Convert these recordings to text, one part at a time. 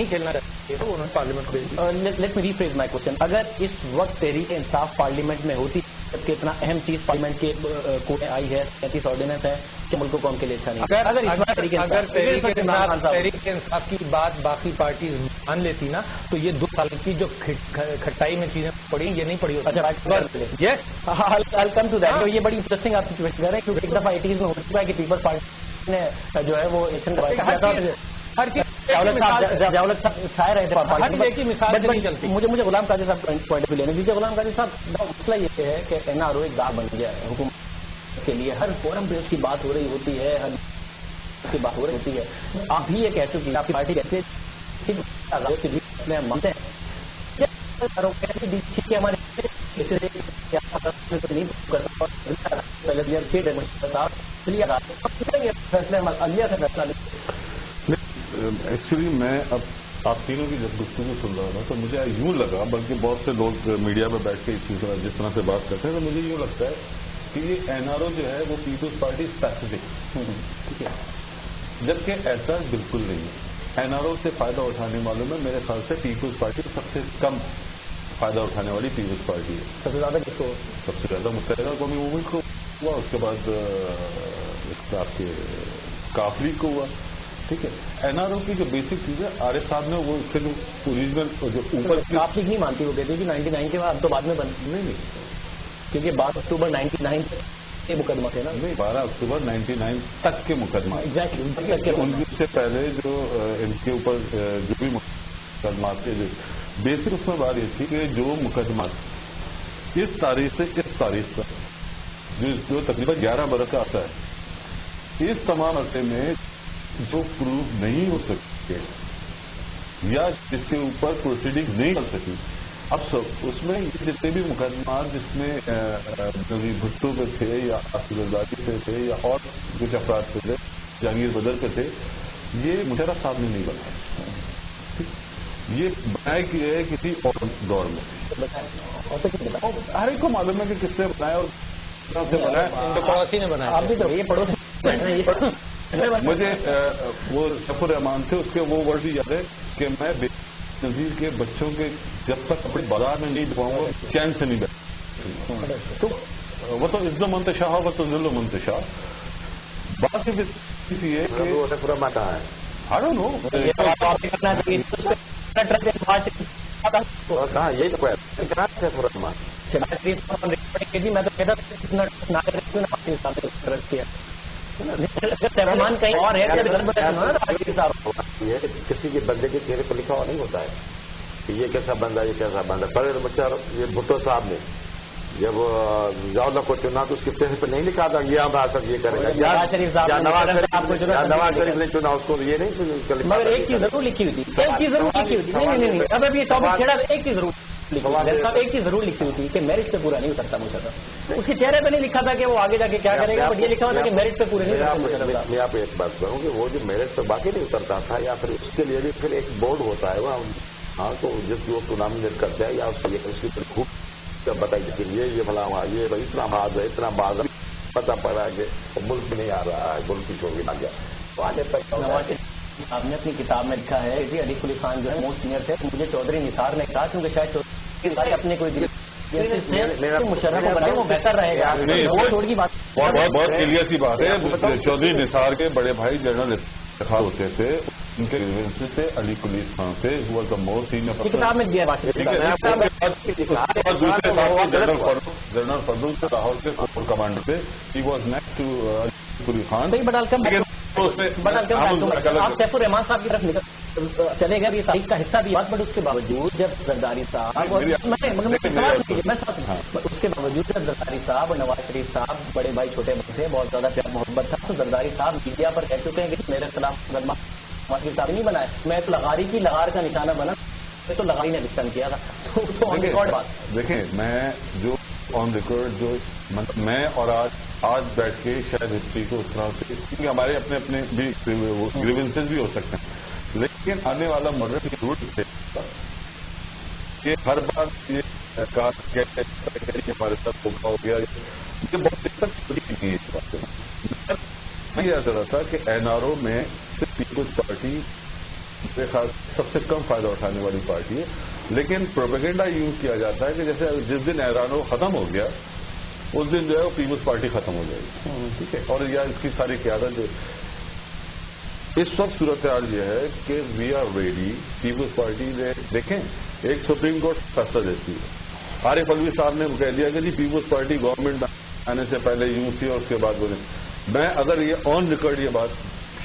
کھیلنا چاہیے تو انہوں نے پارلیمنٹ بھیج let me rephrase my question. اگر اس وقت تحریک انصاف پارلیمنٹ میں ہوتی جبکہ اتنا اہم چیز پارلیمنٹ کے کوٹ میں آئی ہے 33 آرڈیننس ہے کہ ملک کو قوم کے لیے اچھا نہیں. اگر تحریک انصاف کی بات باقی پارٹیز مان لیتی نا تو یہ 2 سال کی جو کھٹائی میں چیزیں پڑی یہ نہیں پڑی ہوتی. یہ بڑی انٹرسٹنگ آپ سچویشن کر رہے ہیں کیونکہ ایک دفعہ 80s میں ہو چکا ہے کہ پیپلز پارٹی نے جو ہے وہ ایکشن ہر چیز چھائے رہے تھے. مجھے غلام قادری صاحب پوائنٹ لینے دیجیے. غلام قادری صاحب مسئلہ یہ ہے کہ NRO ایک داغ بن گیا ہے حکومت کے لیے. ہر فورم پہ اس کی بات ہو رہی ہوتی ہے, ہر کی بات ہو رہی ہوتی ہے. آپ بھی یہ کہہ چکی ہیں, آپ کی پارٹی کہتی ہے مانتے ہیں ایکچولی میں اب آپ تینوں کی جب گفتگو سن رہا تھا تو مجھے یوں لگا, بلکہ بہت سے لوگ میڈیا میں بیٹھ کے جس طرح سے بات کرتے ہیں تو مجھے یوں لگتا ہے کہ یہ NRO جو ہے وہ پیپلز پارٹی اسپیسیفک ہے, جبکہ ایسا بالکل نہیں ہے. NRO سے فائدہ اٹھانے والوں میں میرے خیال سے پیپلز پارٹی سب سے کم فائدہ اٹھانے والی پیپلز پارٹی ہے. سب سے زیادہ کس کو؟ سب سے زیادہ متحدہ قومی موومنٹ کو ہوا, اس کے بعد اس کا آپ کے کافری کو ہوا. ٹھیک ہے, NRO کی جو بیسک چیز ہے عارف صاحب نے وہ اس کے جو اوریجنل جو اوپر کافری نہیں مانتی, وہ کہتی ہے کہ 99 کے بعد اب تو بعد میں نہیں کیونکہ 12 اکتوبر 99 کے مقدمہ تھے نا. نہیں, 12 اکتوبر 99 تک کے مقدمہ. ان سے پہلے جو ان کے اوپر جو بھی مقدمات تھے بیسک اس میں بات یہ تھی کہ جو مقدمات اس تاریخ سے اس تاریخ تک جو تقریباً 11 برس کا آتا ہے, اس تمام عرصے میں جو پروف نہیں ہو سکتے یا جس کے اوپر پروسیڈنگ نہیں کر سکی, اب سب اس میں جتنے بھی مقدمات جس میں نظیر بھٹو پہ تھے یا آصف زرداری پہ تھے یا اور کچھ افراد پہ تھے, جہانگیر بدر پہ تھے, یہ مشرف صاحب نے نہیں بنایا. یہ بنایا کہ ہے کسی اور دور میں. ہر ایک کو معلوم ہے کہ کس نے بنایا اور پڑوسی نے بنایا. آپ بھی تو یہ پڑوسی. مجھے وہ سفر الرحمان تھے, اس کے وہ ورڈ بھی یاد ہے کہ میں بے نظیر کے بچوں کے جب تک اپنے بازار میں نہیں دکھاؤں گا چین سے نہیں بیٹھ. تو وہ تو عزت منتشا ہو, وہ تو ذل و منتشا. بات صرف یہ کہاں یہی تو میں تو کہتا کہیں اور ہے کسی کے بندے کے چہرے پر لکھا ہوا نہیں ہوتا ہے کہ یہ کیسا بندہ یہ کیسا بندہ. پہلے بچہ یہ بھٹو صاحب نے جب جاؤ کو چنا تو اس کے چہرے پہ نہیں لکھا تھا یہ آ کر یہ کرے گا. نواز شریف نے چنا اس کو یہ نہیں. مگر ایک چیز ضرور لکھی ہوئی تھی, ایک چیز ضرور لکھی ہوئی تھی. نہیں اب ابھی ٹاپک چھیڑا, ایک چیز ضرور ایک چیز ضرور لکھی ہوئی تھی کہ میرٹ پہ پورا نہیں اترتا مشرف. اس کے چہرے پہ نہیں لکھا تھا کہ وہ آگے جا کے کیا کرے گا, بٹ یہ لکھا ہوا تھا کہ میرٹ پہ پورے نہیں اترتا. میں آپ ایک بات کروں کہ وہ جو میرٹ پہ باقی نہیں اترتا تھا یا پھر اس کے لیے بھی پھر ایک بورڈ ہوتا ہے وہاں, ہاں تو جس کی وہ نامنیٹ کرتے ہیں یا اس کی خوب بتائی کہ یہ بھلا یہ اتنا باز ہے اتنا باز ہے, پتا پڑا کہ ملک نہیں آ رہا ہے, ملک کی چھوڑ کے آ گیا. تو آگے آپ نے اپنی کتاب میں لکھا ہے کہ علی قلی خان جو ہے موسٹ سینئر تھے, مجھے چودھری نثار نے کہا کیونکہ شاید چودھری اپنے کوئی مشرف کو بنائے وہ بہتر رہے گا. بہت کلیئر سی بات ہے. چودھری نثار کے بڑے بھائی جنرل افتخار ہوتے تھے, ان کے ریلیونس سے علی قلی خان سے ہوا دا مور سینئر. کتاب میں دیا جنرل فضل سے لاہور کے کور کمانڈر تھے. He was next to Quli Khan. آپ سیف الرحمان صاحب کی طرف نکل چلے گئے, یہ تاریخ کا حصہ بھی بات, بٹ اس کے باوجود جب زرداری صاحب اس کے باوجود جب زرداری صاحب اور نواز شریف صاحب بڑے بھائی چھوٹے بھائی تھے, بہت زیادہ پیار محبت تھا, تو زرداری صاحب میڈیا پر کہہ چکے ہیں کہ میرے خلاف مقدمہ صاحب نہیں بنایا, میں تو لغاری کی لغار کا نشانہ بنا, تو لغاری نے وکٹن کیا تھا. تو آن ریکارڈ بات دیکھیں, میں جو آن ریکارڈ جو میں اور آج بیٹھ کے شاید ہسٹری کو اس طرح سے, کیونکہ ہمارے اپنے اپنے بھی گریونسز بھی ہو سکتے ہیں, لیکن آنے والا مدد کی ضرورت ہے کہ ہر بار یہ کہا ہمارے ساتھ دھوکا ہو گیا, یہ بہت دقت چھوٹی نہیں ہے اس بات سے. میں یہ رہا تھا کہ NRO میں صرف پیپلز پارٹی میرے خیال سب سے کم فائدہ اٹھانے والی پارٹی ہے. لیکن پروپیگنڈا یوز کیا جاتا ہے کہ جیسے جس دن ایرانو ختم ہو گیا اس دن جو ہے وہ پیپلز پارٹی ختم ہو جائے گی. ٹھیک ہے. اور یا اس کی ساری قیادت جو اس وقت صورتحال یہ ہے کہ we are ready. Peoples Party نے دیکھیں ایک سپریم کورٹ فیصلہ دیتی ہے. عارف علوی صاحب نے کہہ دیا کہ جی پیپلز پارٹی گورنمنٹ آنے سے پہلے یوں تھی اور اس کے بعد بولے. میں اگر یہ آن ریکارڈ یہ بات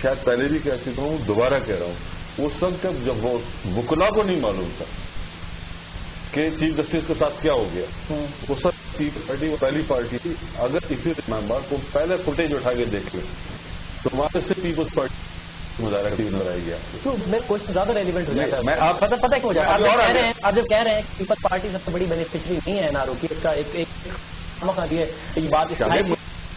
شاید پہلے بھی کہہ چکا ہوں دوبارہ کہہ رہا ہوں. اس وقت جب وہ وکلا کو نہیں معلوم تھا کہ چیف جسٹس کے ساتھ کیا ہو گیا, اس وقت پیپلز پارٹی وہ پہلی پارٹی تھی. اگر اسی ممبر کو پہلے فوٹیج اٹھا کے دیکھ لیں تو وہاں سے پیپلز پارٹی مظاہرہ نظر آئے گیا. تو میرے کوشچن زیادہ ریلیونٹ ہو جاتا ہے. میں آپ پتہ کیوں ہو جاتا ہے. آپ جب کہہ رہے ہیں کہ پیپلز پارٹی سب سے بڑی بینیفیشری نہیں ہے NRO کی, اس کا ایک موقع یہ بات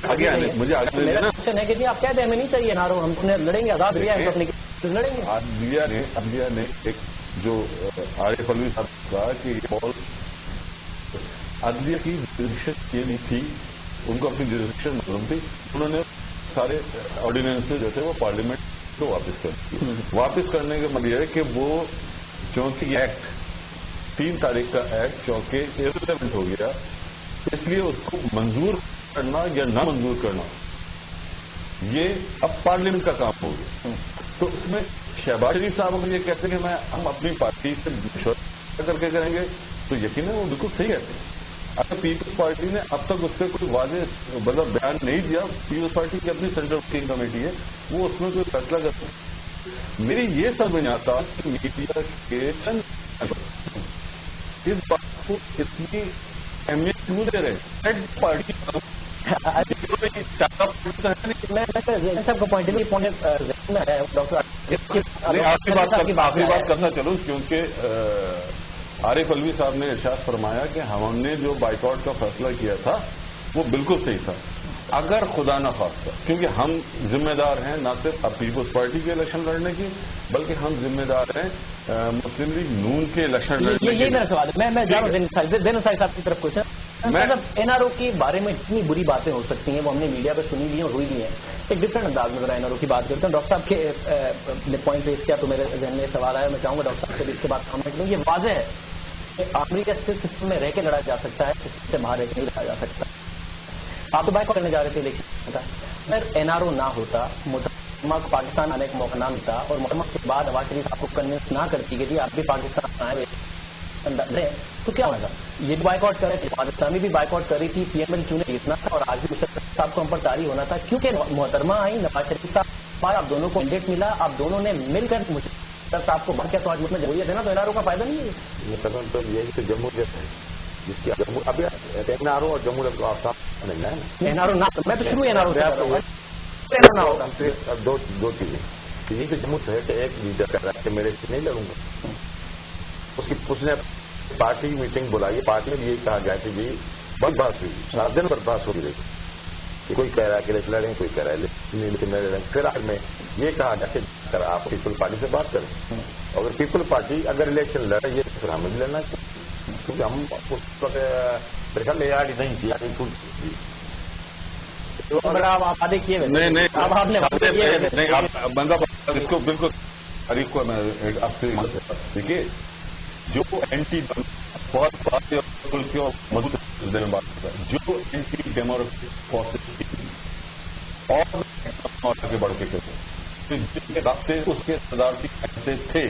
مجھے میرا کوشچن ہے کہ آپ کہتے ہیں ہمیں نہیں چاہیے NRO, ہم انہیں لڑیں گے آزاد رہا ہے اپنے لڑیں گے. عدلیہ نے ایک جو عارف علوی صاحب کہا کہ عدلیہ کی جوریسڈکشن یہ نہیں تھی, ان کو اپنی جوریسڈکشن معلوم تھی. انہوں نے سارے آرڈیننس جیسے وہ پارلیمنٹ کو واپس کر دی. واپس کرنے کا مطلب یہ ہے کہ وہ چونکہ یہ ایکٹ 3 تاریخ کا ایکٹ چونکہ ایرلیونٹ ہو گیا, اس لیے اس کو منظور کرنا یا نہ منظور کرنا یہ اب پارلیمنٹ کا کام ہو گیا. تو اس میں شہباز شریف صاحب اگر یہ کہتے ہیں کہ ہم اپنی پارٹی سے مشورہ کر کے کریں گے تو یقیناً وہ بالکل صحیح کہتے ہیں. اگر پیپلز پارٹی نے اب تک اس پہ کوئی واضح مطلب بیان نہیں دیا, پیپلز پارٹی کی اپنی سینٹرل ورکنگ کمیٹی ہے, وہ اس میں کوئی فیصلہ کرتا ہے. میری یہ سمجھ نہیں آتا کہ میڈیا کے اس بات کو اتنی اہمیت کیوں دے رہے ہیں. پارٹی آخری بات کرنا چلوں کیونکہ عارف علوی صاحب نے ارشاد فرمایا کہ ہم نے جو بائیکاٹ کا فیصلہ کیا تھا وہ بالکل صحیح تھا. اگر خدا نہ خواستہ, کیونکہ ہم ذمہ دار ہیں نہ صرف اب پیپلز پارٹی کے الیکشن لڑنے کی بلکہ ہم ذمہ دار ہیں مسلم لیگ نون کے الیکشن لڑنے کی. یہ میرا سوال ہے. میں جا رہا ہوں دین صاحب کی طرف کوشچن. NRO کے بارے میں اتنی بری باتیں ہو سکتی ہیں وہ ہم نے میڈیا پہ سنی بھی ہیں اور ہوئی بھی ہیں. ایک ڈفرنٹ انداز میں ذرا NRO کی بات کرتے ہیں. ڈاکٹر صاحب کے پوائنٹ پیش کیا تو میرے ذہن میں سوال آیا, میں چاہوں گا ڈاکٹر صاحب سے اس کے بعد کامنٹ لوں. یہ واضح ہے کہ امریکہ سسٹم میں رہ کے لڑا جا سکتا ہے, سسٹم سے باہر رہ کے نہیں لڑا جا سکتا. آپ تو بائیکاٹ کرنے جا رہے تھے الیکشن کا. اگر NRO نہ ہوتا, محترمہ کو پاکستان آنے کا موقع نہ ملتا اور محترمہ کے بعد نواز شریف آپ کو کنوینس نہ کرتی کہ جی آپ بھی پاکستان آئے رہے تو کیا ہوگا. یہ بھی بائیکاٹ کر رہے تھے, پاکستانی بھی بائیکاٹ کر رہی تھی, PML چونے جیتنا تھا اور آج بھی مشرف صاحب کو ہم پر طاری ہونا تھا کیونکہ محترمہ آئی, نواز شریف صاحب, آپ دونوں کو مینڈیٹ ملا, آپ دونوں نے مل کر مشرف صاحب کو بھر کیا تو آج میں جمہوریت ہے نا, تو NRO کا فائدہ نہیں ہے. یہ تو یہی تو جمہوریت ہے جس کی ابھی NRO اور جمہوریت کو صاف نہیں ہے نا. NRO نہ, میں تو شروع NRO دو چیزیں. یہی تو جمہوریت ہے کہ ایک لیڈر کر رہا ہے کہ میرے سے نہیں لڑوں گا. اس نے پارٹی میٹنگ بلائی, پارٹی میں بھی یہی کہا گیا کہ جی برداشت ہوئی, 7 دن برداشت ہو رہی کہ کوئی کہہ رہا ہے کہ لڑیں, کوئی کہہ رہا ہے لیکن میرے رنگ. پھر آخر میں یہ کہا گیا کہ آپ پیپل پارٹی سے بات کریں, اگر پیپل پارٹی اگر الیکشن لڑے یہ پھر ہمیں بھی لڑنا چاہیے کیونکہ ہم اس وقت میرے خیال میں یاد نہیں کیا. آپ آدھے کیے بندہ اس کو بالکل تاریخ کو میں آپ سے دیکھیے جو اینٹی بہت بات اور مضبوط میں بات کرتا ہے, جو اینٹی ڈیموکریسی فورسز اور آگے بڑھ کے جن کے راستے اس کے صدارتی ایسے تھے